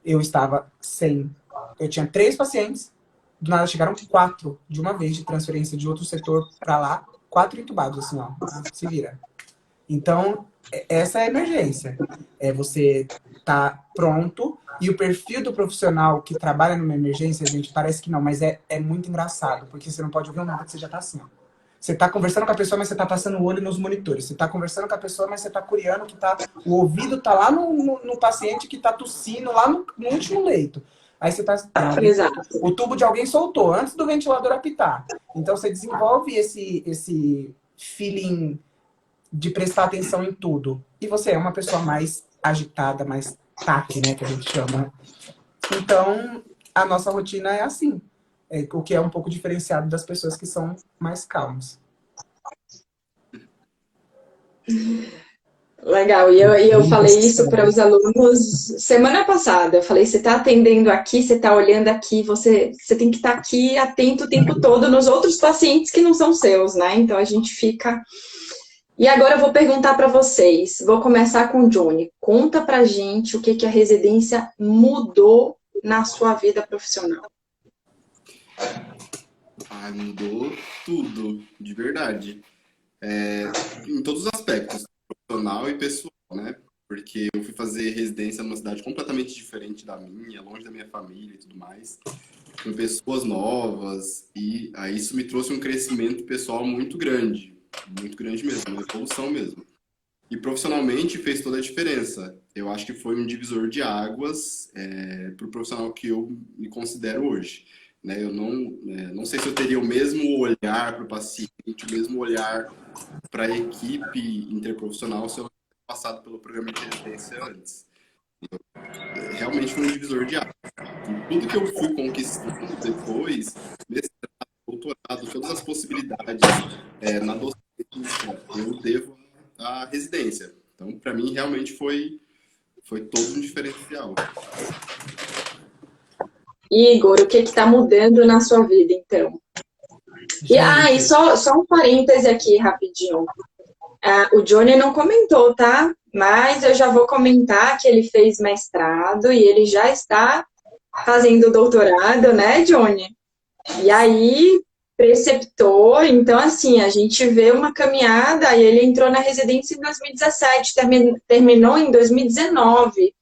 Speaker 3: Eu estava sem. Eu tinha 3 pacientes, do nada chegaram 4 de uma vez de transferência de outro setor para lá, 4 entubados, assim, ó. Se vira. Então, essa é a emergência. É você tá pronto e o perfil do profissional que trabalha numa emergência, gente, parece que não, mas é muito engraçado, porque você não pode ouvir nada que você já tá assim, ó. Você tá conversando com a pessoa, mas você tá passando o olho nos monitores. Você tá conversando com a pessoa, mas você tá curiando que tá... O ouvido tá lá no paciente que tá tossindo, lá no último leito. Aí você tá... Tem alguém
Speaker 1: Exato.
Speaker 3: soltou. O tubo de alguém soltou, antes do ventilador apitar. Então você desenvolve esse feeling de prestar atenção em tudo. E você é uma pessoa mais agitada, mais taque, né, que a gente chama. Então, a nossa rotina é assim. O que é um pouco diferenciado das pessoas que são mais calmas.
Speaker 1: Legal, e eu falei isso para os alunos semana passada. Eu falei, você está atendendo aqui, você está olhando aqui, você tem que estar aqui atento o tempo todo nos outros pacientes que não são seus, né? Então a gente fica. E agora eu vou perguntar para vocês. Vou começar com o Johnny. Conta pra gente o que a residência mudou na sua vida profissional.
Speaker 5: Mudou tudo, de verdade. Em todos os aspectos, profissional e pessoal, né? Porque eu fui fazer residência numa cidade completamente diferente da minha, longe da minha família e tudo mais, com pessoas novas, e aí isso me trouxe um crescimento pessoal muito grande mesmo, uma evolução mesmo. E profissionalmente fez toda a diferença. Eu acho que foi um divisor de águas para o profissional que eu me considero hoje. Né? Eu não sei se eu teria o mesmo olhar para o paciente, o mesmo olhar para a equipe interprofissional se eu tivesse passado pelo programa de residência antes. Realmente foi um divisor de águas. E tudo que eu fui conquistando depois, mestrado, doutorado, todas as possibilidades na docência, eu devo à residência. Então, para mim, realmente foi todo um diferencial.
Speaker 1: Igor, o que está mudando na sua vida, então? E só um parêntese aqui, rapidinho. O Johnny não comentou, tá? Mas eu já vou comentar que ele fez mestrado e ele já está fazendo doutorado, né, Johnny? E aí, preceptor, então assim, a gente vê uma caminhada, e ele entrou na residência em 2017, terminou em 2019.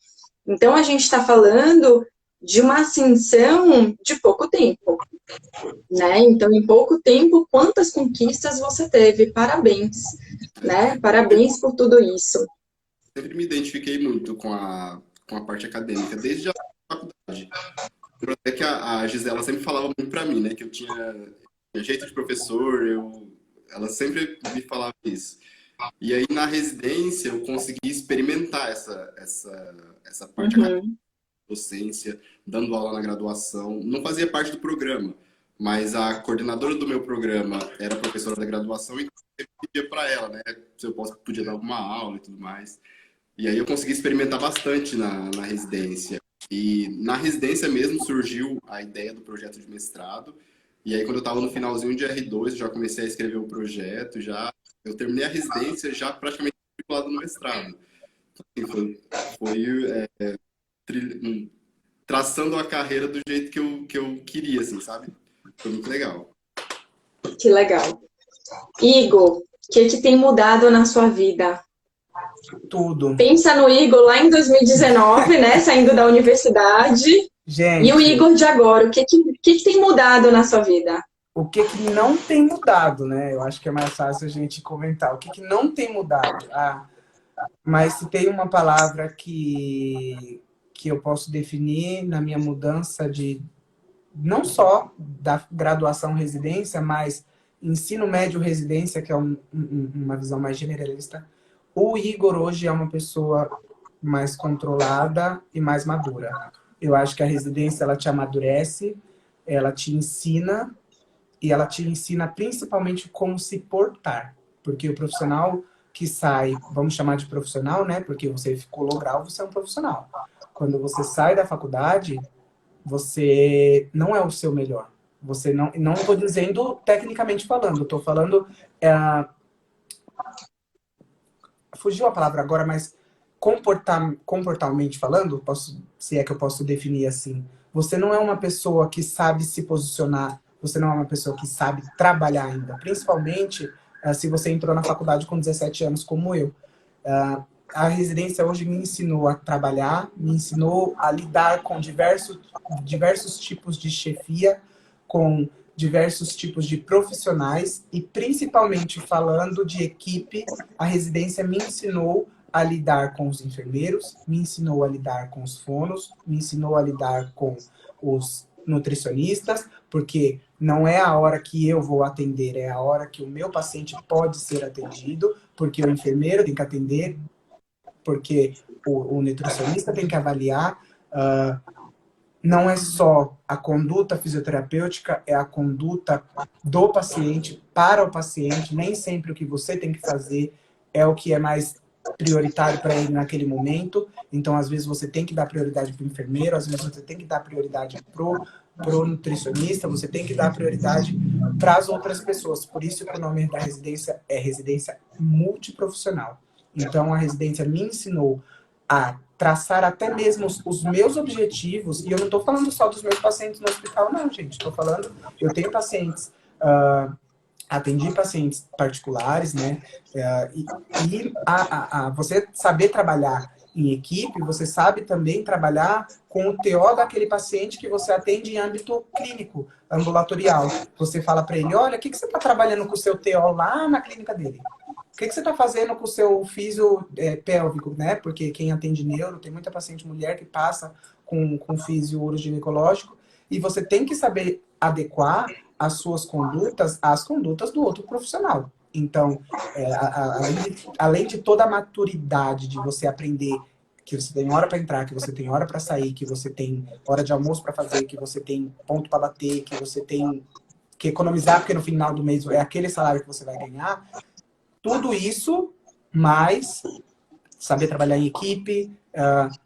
Speaker 1: Então, a gente está falando de uma ascensão de pouco tempo, né? Então, em pouco tempo, quantas conquistas você teve? Parabéns, né? Parabéns por tudo isso.
Speaker 5: Sempre me identifiquei muito com a parte acadêmica, desde a faculdade. Até que a Gisela sempre falava muito para mim, né? Que eu tinha jeito de professor, ela sempre me falava isso. E aí, na residência, eu consegui experimentar essa parte mais
Speaker 1: Uhum.
Speaker 5: de docência, dando aula na graduação. Não fazia parte do programa, mas a coordenadora do meu programa era professora da graduação, então eu pedia para ela, né, se eu podia dar alguma aula e tudo mais. E aí eu consegui experimentar bastante na residência. E na residência mesmo surgiu a ideia do projeto de mestrado. E aí, quando eu estava no finalzinho de R2, eu já comecei a escrever o projeto, eu terminei a residência já praticamente matriculado no mestrado. Assim, foi traçando a carreira do jeito que eu queria, assim, sabe? Foi muito legal.
Speaker 1: Que legal. Igor, o que tem mudado na sua vida?
Speaker 3: Tudo.
Speaker 1: Pensa no Igor lá em 2019, né? Saindo da universidade. E o
Speaker 3: Gente,
Speaker 1: Igor de agora, o que tem mudado na sua vida?
Speaker 3: o que que não tem mudado, né? Eu acho que é mais fácil a gente comentar. O que que não tem mudado? Mas se tem uma palavra que eu posso definir na minha mudança de não só da graduação residência, mas ensino médio residência, que é uma visão mais generalista, o Igor hoje é uma pessoa mais controlada e mais madura. Eu acho que a residência ela te amadurece, ela te ensina e ela te ensina principalmente como se portar. Porque o profissional que sai, vamos chamar de profissional, né? Porque você ficou grau, você é um profissional. Quando você sai da faculdade, você não é o seu melhor. Você não estou dizendo tecnicamente falando, estou falando, fugiu a palavra agora, mas comportalmente falando, se é que eu posso definir assim, você não é uma pessoa que sabe se posicionar, você não é uma pessoa que sabe trabalhar ainda, principalmente se você entrou na faculdade com 17 anos como eu. A residência hoje me ensinou a trabalhar, me ensinou a lidar com diversos tipos de chefia, com diversos tipos de profissionais e principalmente falando de equipe, a residência me ensinou a lidar com os enfermeiros, me ensinou a lidar com os fonos, me ensinou a lidar com os nutricionistas, porque não é a hora que eu vou atender, é a hora que o meu paciente pode ser atendido, porque o enfermeiro tem que atender, porque o nutricionista tem que avaliar. Não é só a conduta fisioterapêutica, é a conduta do paciente para o paciente. Nem sempre o que você tem que fazer é o que é mais prioritário para ele naquele momento. Então, às vezes, você tem que dar prioridade para o enfermeiro, às vezes você tem que dar prioridade pro nutricionista, você tem que dar prioridade para as outras pessoas. Por isso que o nome da residência é residência multiprofissional. Então, a residência me ensinou a traçar até mesmo os meus objetivos, e eu não estou falando só dos meus pacientes no hospital, não, gente. Estou falando, eu tenho pacientes, atendi pacientes particulares, né? Você saber trabalhar em equipe, você sabe também trabalhar com o TO daquele paciente que você atende em âmbito clínico, ambulatorial. Você fala para ele, olha, o que você está trabalhando com o seu TO lá na clínica dele? O que você está fazendo com o seu físio pélvico, né? Porque quem atende neuro, tem muita paciente mulher que passa com físio uroginecológico, e você tem que saber adequar as suas condutas às condutas do outro profissional. Então, além de toda a maturidade de você aprender que você tem hora para entrar, que você tem hora para sair, que você tem hora de almoço para fazer, que você tem ponto para bater, que você tem que economizar, porque no final do mês é aquele salário que você vai ganhar. Tudo isso, mais saber trabalhar em equipe,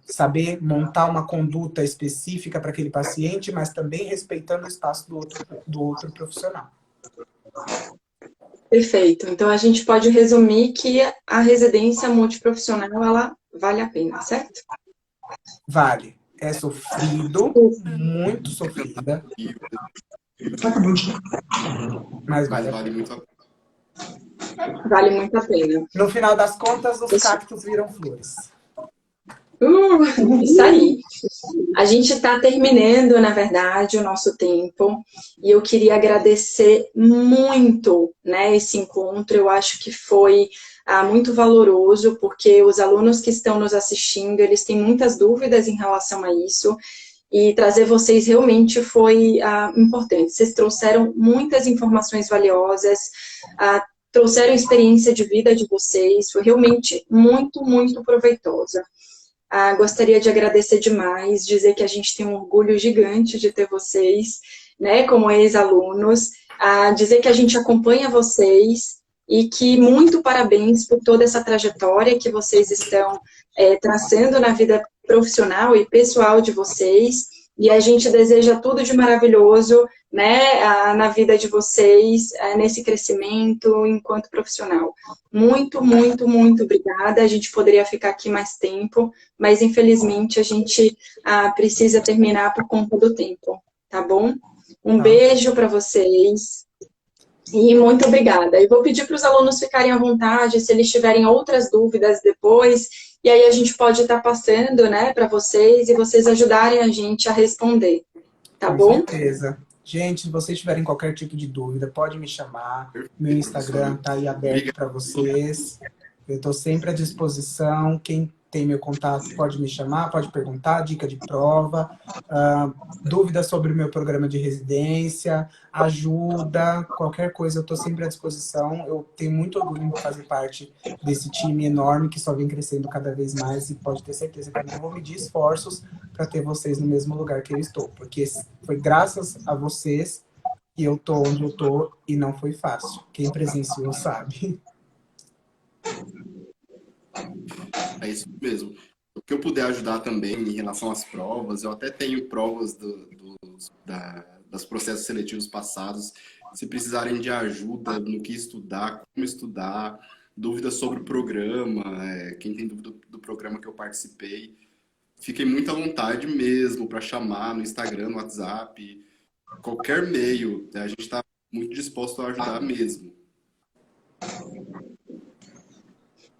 Speaker 3: saber montar uma conduta específica para aquele paciente, mas também respeitando o espaço do outro profissional.
Speaker 1: Perfeito. Então, a gente pode resumir que a residência multiprofissional, ela vale a pena, certo?
Speaker 3: Vale. É sofrido, muito sofrida. Mas
Speaker 5: vale muito a pena.
Speaker 1: Vale muito a pena.
Speaker 3: No final das contas, os cactos viram flores.
Speaker 1: Isso aí. A gente está terminando, na verdade, o nosso tempo. E eu queria agradecer muito, né, esse encontro. Eu acho que foi muito valoroso, porque os alunos que estão nos assistindo, eles têm muitas dúvidas em relação a isso. e trazer vocês realmente foi importante. Vocês trouxeram muitas informações valiosas, trouxeram experiência de vida de vocês, foi realmente muito, muito proveitosa. Gostaria de agradecer demais, dizer que a gente tem um orgulho gigante de ter vocês, né, como ex-alunos, dizer que a gente acompanha vocês e que muito parabéns por toda essa trajetória que vocês estão traçando na vida profissional e pessoal de vocês, e a gente deseja tudo de maravilhoso, né, na vida de vocês, nesse crescimento enquanto profissional. Muito, muito, muito obrigada. A gente poderia ficar aqui mais tempo, mas infelizmente a gente precisa terminar por conta do tempo, tá bom? Um beijo para vocês e muito obrigada. E vou pedir para os alunos ficarem à vontade, se eles tiverem outras dúvidas depois, e aí a gente pode estar passando, né, para vocês e vocês ajudarem a gente a responder, tá bom?
Speaker 3: Com certeza. Gente, se vocês tiverem qualquer tipo de dúvida, pode me chamar. Meu Instagram está aí aberto para vocês. Eu estou sempre à disposição. Quem tem meu contato pode me chamar, pode perguntar, dica de prova, dúvidas sobre o meu programa de residência, ajuda, qualquer coisa, eu estou sempre à disposição. Eu tenho muito orgulho em fazer parte desse time enorme que só vem crescendo cada vez mais, e pode ter certeza que eu não vou medir esforços para ter vocês no mesmo lugar que eu estou, porque foi graças a vocês que eu estou onde eu estou e não foi fácil. Quem presenciou sabe.
Speaker 5: É isso mesmo. O que eu puder ajudar também em relação às provas, eu até tenho provas dos processos seletivos passados. Se precisarem de ajuda no que estudar, como estudar, dúvidas sobre o programa, quem tem dúvida do programa que eu participei, fiquem muito à vontade mesmo para chamar no Instagram, no WhatsApp, qualquer meio. A gente está muito disposto a ajudar mesmo.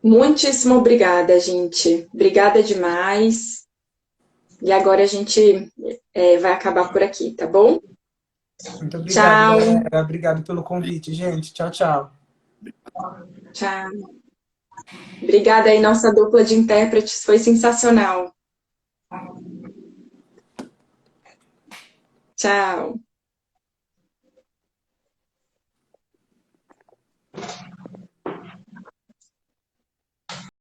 Speaker 1: Muitíssimo obrigada, gente. Obrigada demais. E agora a gente vai acabar por aqui, tá bom?
Speaker 3: Muito obrigado,
Speaker 1: tchau.
Speaker 3: galera. Obrigado pelo convite, gente. Tchau, tchau.
Speaker 1: Tchau. Obrigada aí, nossa dupla de intérpretes. Foi sensacional. Tchau.